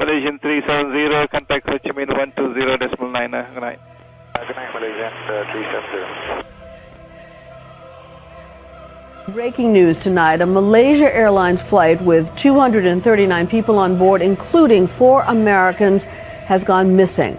Malaysian 370, contact Ho Chi Minh 120.9. Good night. Good night, Malaysian 370. Breaking news tonight, a Malaysia Airlines flight with 239 people on board, including 4 Americans, has gone missing.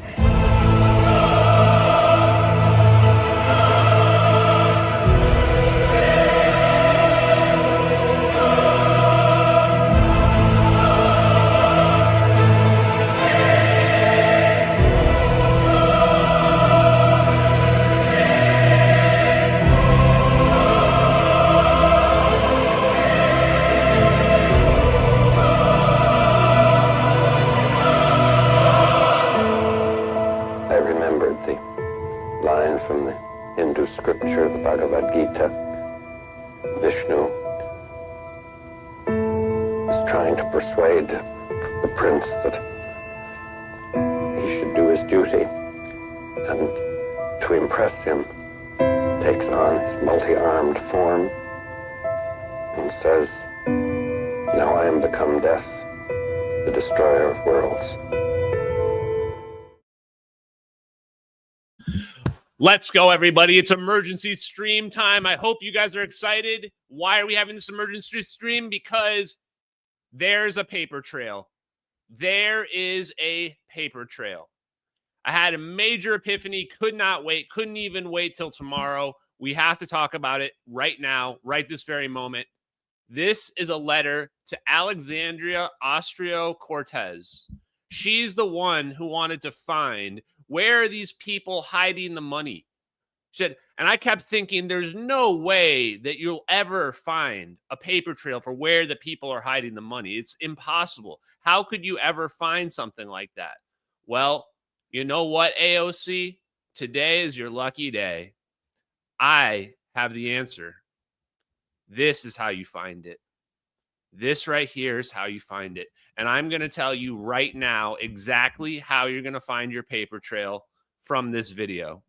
From the Hindu scripture, the Bhagavad Gita, Vishnu is trying to persuade the prince that he should do his duty, and to impress him takes on his multi-armed form and says, "Now I am become death, the destroyer of worlds." Let's go, everybody. It's emergency stream time. I hope you guys are excited. Why are we having this emergency stream? Because there's a paper trail. There is a paper trail. I had a major epiphany, could not wait, couldn't even wait till tomorrow. We have to talk about it right now, right this very moment. This is a letter to Alexandria Ocasio-Cortez. She's the one who wanted to find where are these people hiding the money. She said, and I kept thinking, there's no way that you'll ever find a paper trail for where the people are hiding the money. It's impossible. How could you ever find something like that? Well, you know what, AOC? Today is your lucky day. I have the answer. This is how you find it. This right here is how you find it. And I'm going to tell you right now exactly how you're going to find your paper trail from this video.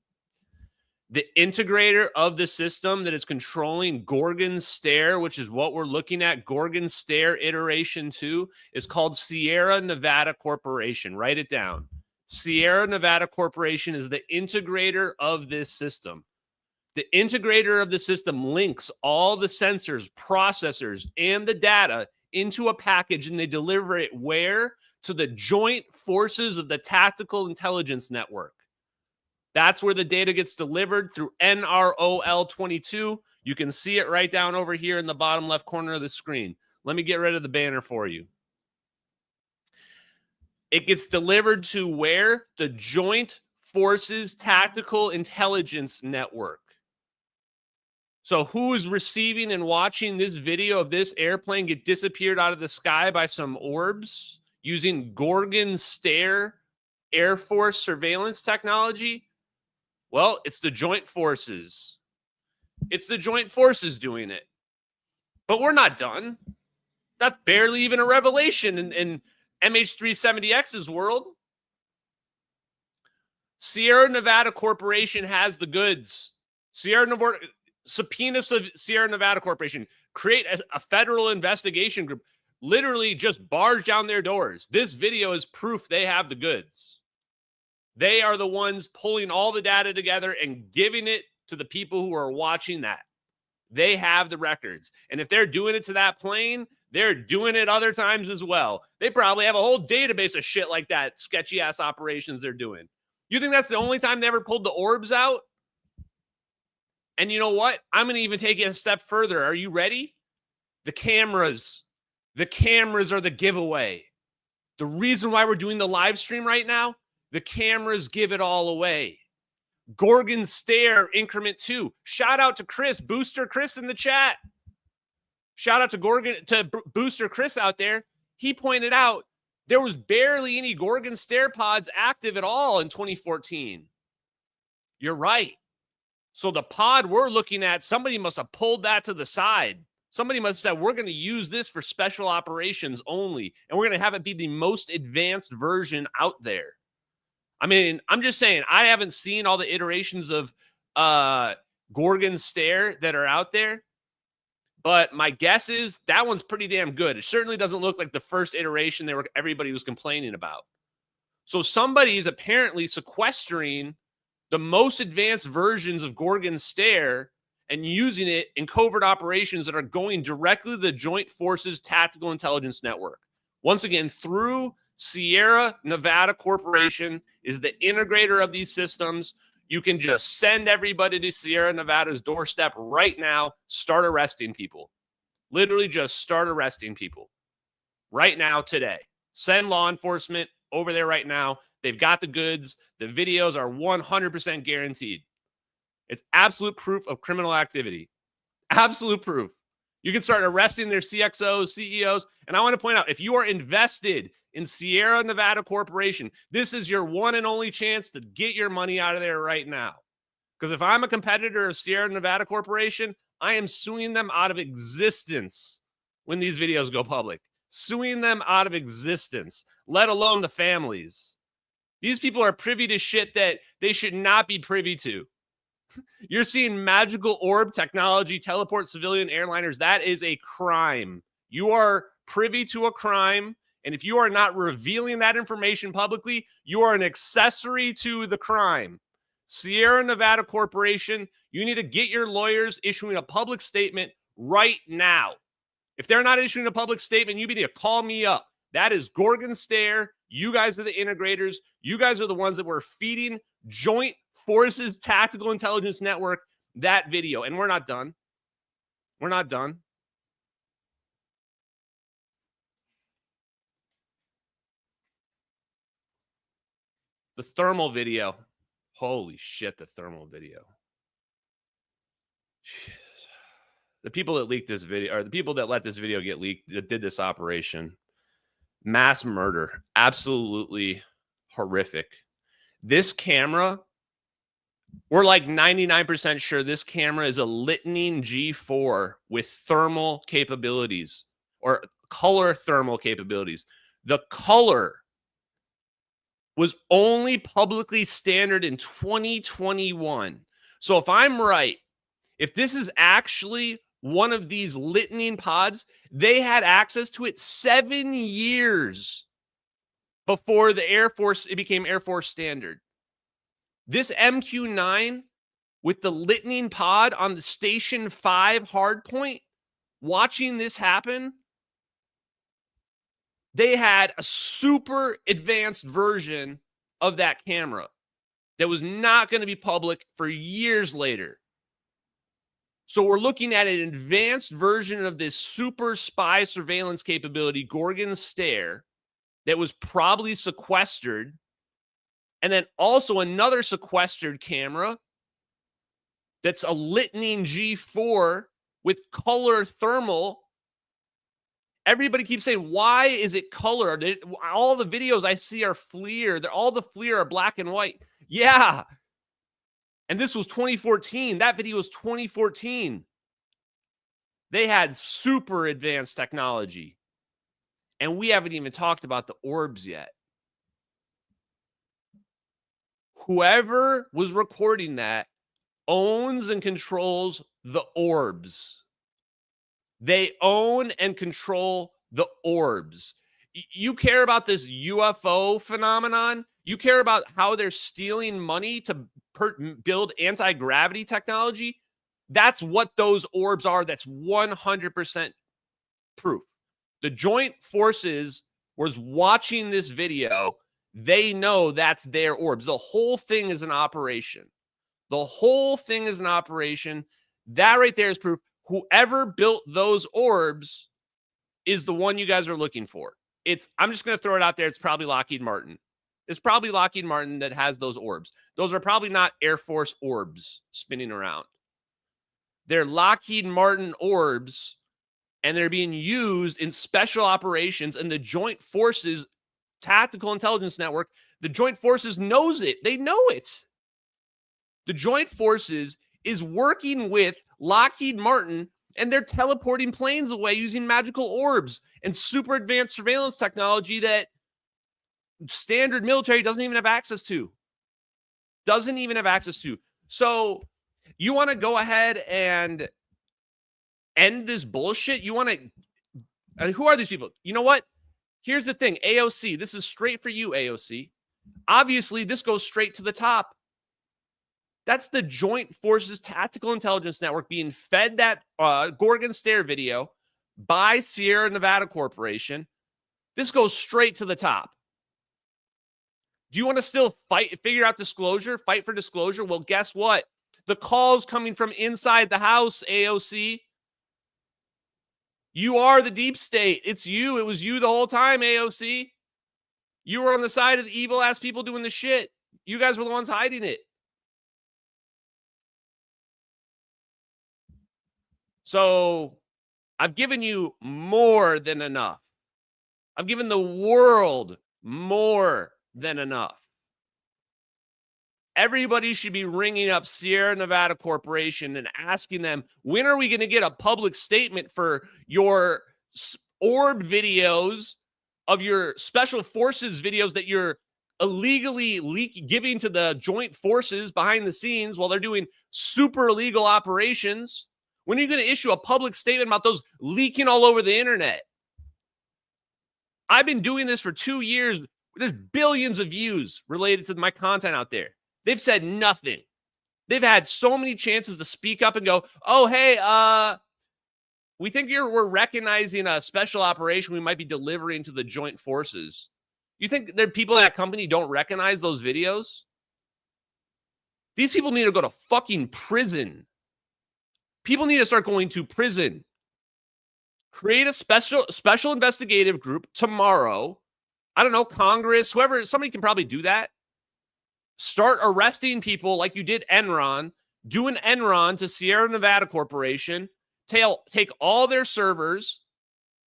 The integrator of the system that is controlling Gorgon Stair, which is what we're looking at, Gorgon Stair iteration 2, is called Sierra Nevada Corporation. Write it down. Sierra Nevada Corporation is the integrator of this system. The integrator of the system links all the sensors, processors, and the data into a package, and they deliver it where? To the joint forces of the Tactical Intelligence Network. That's where the data gets delivered through NROL22. You can see it right down over here in the bottom left corner of the screen. Let me get rid of the banner for you. It gets delivered to where? The Joint Forces Tactical Intelligence Network. So who is receiving and watching this video of this airplane get disappeared out of the sky by some orbs using Gorgon Stair Air Force surveillance technology? Well, it's the Joint Forces. It's the Joint Forces doing it. But we're not done. That's barely even a revelation in MH370X's world. Sierra Nevada Corporation has the goods. Subpoena Sierra Nevada Corporation, create a federal investigation group, literally just barge down their doors. This video is proof they have the goods. They are the ones pulling all the data together and giving it to the people who are watching that. They have the records. And if they're doing it to that plane, they're doing it other times as well. They probably have a whole database of shit like that, sketchy ass operations they're doing. You think that's the only time they ever pulled the orbs out? And you know what? I'm going to even take it a step further. Are you ready? The cameras. The cameras are the giveaway. The reason why we're doing the live stream right now, the cameras give it all away. Gorgon Stair Increment 2. Shout out to Chris, Booster Chris in the chat. Shout out to Booster Chris out there. He pointed out there was barely any Gorgon Stair pods active at all in 2014. You're right. So the pod we're looking at, somebody must have pulled that to the side. Somebody must have said, we're going to use this for special operations only, and we're going to have it be the most advanced version out there. I mean, I'm just saying, I haven't seen all the iterations of Gorgon Stair that are out there, But my guess is that one's pretty damn good. It certainly doesn't look like the first iteration everybody was complaining about. So somebody is apparently sequestering the most advanced versions of Gorgon Stare and using it in covert operations that are going directly to the Joint Forces Tactical Intelligence Network. Once again, through Sierra Nevada Corporation is the integrator of these systems. You can just send everybody to Sierra Nevada's doorstep right now, start arresting people. Literally just start arresting people right now, today. Send law enforcement over there right now. They've got the goods. The videos are 100% guaranteed. It's absolute proof of criminal activity. Absolute proof. You can start arresting their CXOs, CEOs. And I want to point out, if you are invested in Sierra Nevada Corporation, this is your one and only chance to get your money out of there right now. Because if I'm a competitor of Sierra Nevada Corporation, I am suing them out of existence when these videos go public. Suing them out of existence, let alone the families. These people are privy to shit that they should not be privy to. You're seeing magical orb technology teleport civilian airliners. That is a crime. You are privy to a crime. And if you are not revealing that information publicly, you are an accessory to the crime. Sierra Nevada Corporation, you need to get your lawyers issuing a public statement right now. If they're not issuing a public statement, you need to call me up. That is Gorgon Stare. You guys are the integrators. You guys are the ones that were feeding Joint Forces Tactical Intelligence Network that video. And we're not done. We're not done. The thermal video. Holy shit, the thermal video. Jeez. The people that leaked this video, or the people that let this video get leaked, that did this operation, mass murder, absolutely horrific. This camera, we're like 99% sure this camera is a Litnin G4 with thermal capabilities or color thermal capabilities. The color was only publicly standard in 2021. So if I'm right, if this is actually one of these Litnin pods, they had access to it 7 years before the Air Force, it became Air Force standard. This MQ-9 with the Litnin pod on the Station 5 hardpoint, watching this happen, they had a super advanced version of that camera that was not going to be public for years later. So we're looking at an advanced version of this super spy surveillance capability, Gorgon Stare, that was probably sequestered. And then also another sequestered camera that's a Litnin G4 with color thermal. Everybody keeps saying, why is it color? All the videos I see are FLIR. All the FLIR are black and white. Yeah. And this was 2014. That video was 2014. They had super advanced technology. And we haven't even talked about the orbs yet. Whoever was recording that owns and controls the orbs. They own and control the orbs. You care about this UFO phenomenon? You care about how they're stealing money to build anti-gravity technology? That's what those orbs are. That's 100% proof. The Joint Forces was watching this video. They know that's their orbs. The whole thing is an operation. The whole thing is an operation. That right there is proof. Whoever built those orbs is the one you guys are looking for. I'm just going to throw it out there. It's probably Lockheed Martin. It's probably Lockheed Martin that has those orbs. Those are probably not Air Force orbs spinning around. They're Lockheed Martin orbs, and they're being used in special operations, and the Joint Forces Tactical Intelligence Network, the Joint Forces knows it. They know it. The Joint Forces is working with Lockheed Martin, and they're teleporting planes away using magical orbs and super advanced surveillance technology that standard military doesn't even have access to. Doesn't even have access to. So you want to go ahead and end this bullshit? You want to, who are these people? You know what? Here's the thing, AOC, this is straight for you, AOC. Obviously, this goes straight to the top. That's the Joint Forces Tactical Intelligence Network being fed that Gorgon stare video by Sierra Nevada Corporation. This goes straight to the top. Do you want to still figure out disclosure, fight for disclosure? Well, guess what? The call's coming from inside the house, AOC. You are the deep state. It's you. It was you the whole time, AOC. You were on the side of the evil-ass people doing the shit. You guys were the ones hiding it. So I've given you more than enough. I've given the world more than enough. Everybody should be ringing up Sierra Nevada Corporation and asking them, when are we going to get a public statement for your orb videos of your special forces videos that you're illegally giving to the joint forces behind the scenes while they're doing super illegal operations? When are you going to issue a public statement about those leaking all over the internet? I've been doing this for 2 years. There's billions of views related to my content out there. They've said nothing. They've had so many chances to speak up and go, oh, hey, we think we're recognizing a special operation we might be delivering to the joint forces. You think that people in that company don't recognize those videos? These people need to go to fucking prison. People need to start going to prison. Create a special investigative group tomorrow. I don't know, Congress, whoever, somebody can probably do that. Start arresting people like you did Enron. Do an Enron to Sierra Nevada Corporation. Take all their servers.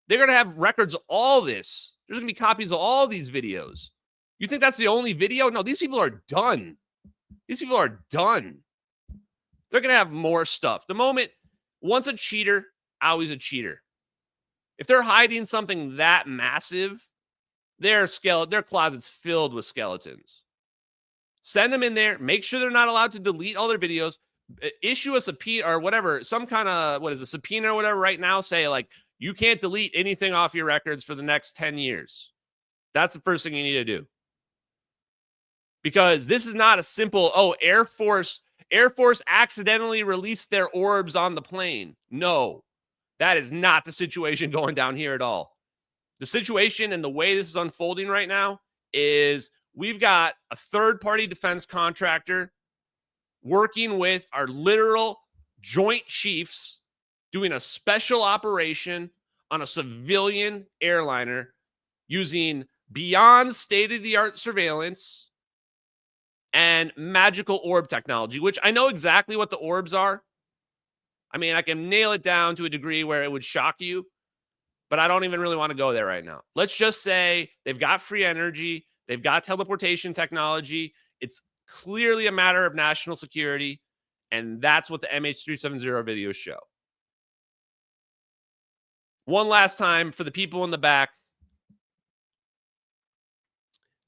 They're going to have records of all this. There's going to be copies of all these videos. You think that's the only video? No, these people are done. These people are done. They're going to have more stuff. The moment, once a cheater, always a cheater. If they're hiding something that massive, their closet's filled with skeletons. Send them in there. Make sure they're not allowed to delete all their videos. Issue a subpoena or whatever, some kind of, subpoena or whatever right now. Say, like, you can't delete anything off your records for the next 10 years. That's the first thing you need to do. Because this is not a simple, Air Force accidentally released their orbs on the plane. No, that is not the situation going down here at all. The situation and the way this is unfolding right now is we've got a third-party defense contractor working with our literal joint chiefs doing a special operation on a civilian airliner using beyond state-of-the-art surveillance and magical orb technology, which I know exactly what the orbs are. I mean, I can nail it down to a degree where it would shock you, but I don't even really want to go there right now. Let's just say they've got free energy. They've got teleportation technology. It's clearly a matter of national security, and that's what the MH370 videos show. One last time for the people in the back.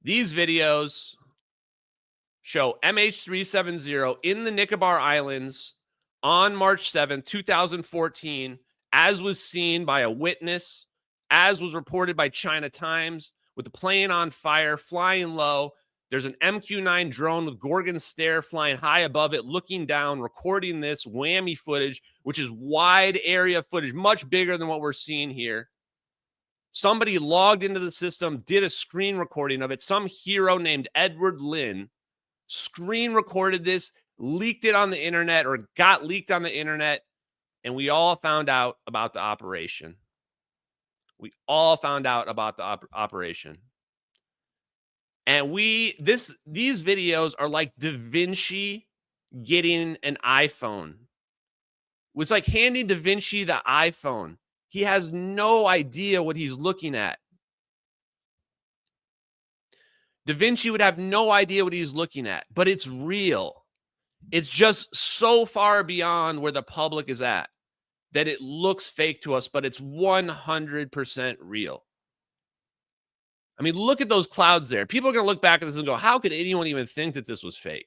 These videos show MH370 in the Nicobar Islands on March 7th, 2014, as was seen by a witness, as was reported by China Times, with the plane on fire, flying low. There's an MQ-9 drone with Gorgon stare flying high above it, looking down, recording this whammy footage, which is wide area footage, much bigger than what we're seeing here. Somebody logged into the system, did a screen recording of it. Some hero named Edward Lin screen recorded this, leaked it on the internet, or got leaked on the internet, and we all found out about the operation. We all found out about the operation. And these videos are like Da Vinci getting an iPhone. It's like handing Da Vinci the iPhone. He has no idea what he's looking at. Da Vinci would have no idea what he's looking at, but it's real. It's just so far beyond where the public is at that it looks fake to us, but it's 100% real. I mean, look at those clouds there. People are going to look back at this and go, how could anyone even think that this was fake?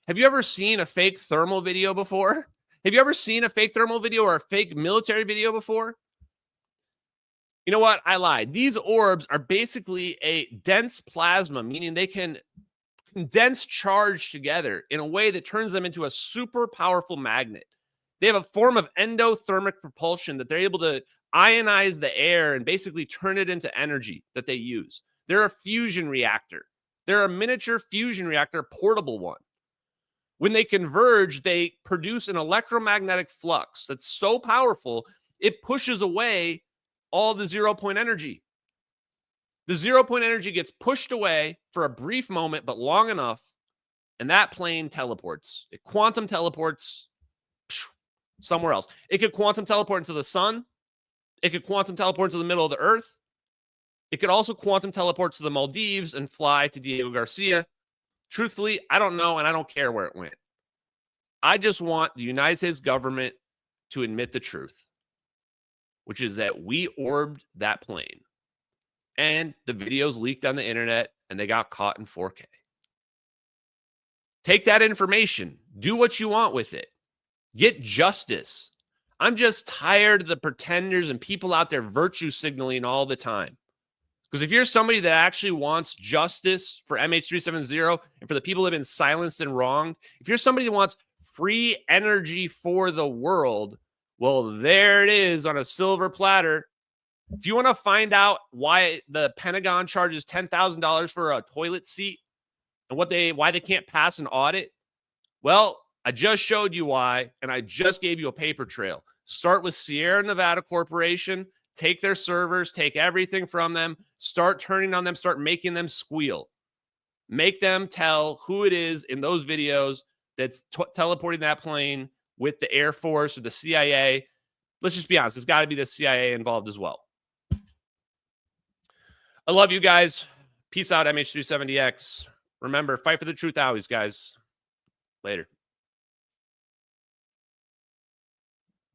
Have you ever seen a fake thermal video before? Have you ever seen a fake thermal video or a fake military video before? You know what? I lied. These orbs are basically a dense plasma, meaning they can condense charge together in a way that turns them into a super powerful magnet. They have a form of endothermic propulsion that they're able to ionize the air and basically turn it into energy that they use. They're a fusion reactor. They're a miniature fusion reactor, portable one. When they converge, they produce an electromagnetic flux that's so powerful, it pushes away all the 0 point energy. The 0 point energy gets pushed away for a brief moment, but long enough, and that plane teleports. It quantum teleports somewhere else. It could quantum teleport into the sun. It could quantum teleport into the middle of the earth. It could also quantum teleport to the Maldives and fly to Diego Garcia. Truthfully, I don't know, and I don't care where it went. I just want the United States government to admit the truth, which is that we orbed that plane. And the videos leaked on the internet, and they got caught in 4K. Take that information. Do what you want with it. Get justice. I'm just tired of the pretenders and people out there virtue signaling all the time. Because if you're somebody that actually wants justice for MH370 and for the people that have been silenced and wronged, if you're somebody that wants free energy for the world, well, there it is on a silver platter. If you want to find out why the Pentagon charges $10,000 for a toilet seat and why they can't pass an audit, well, I just showed you why, and I just gave you a paper trail. Start with Sierra Nevada Corporation, take their servers, take everything from them, start turning on them, start making them squeal. Make them tell who it is in those videos that's teleporting that plane with the Air Force or the CIA. Let's just be honest, there's got to be the CIA involved as well. I love you guys. Peace out, MH370X. Remember, fight for the truth always, guys. Later.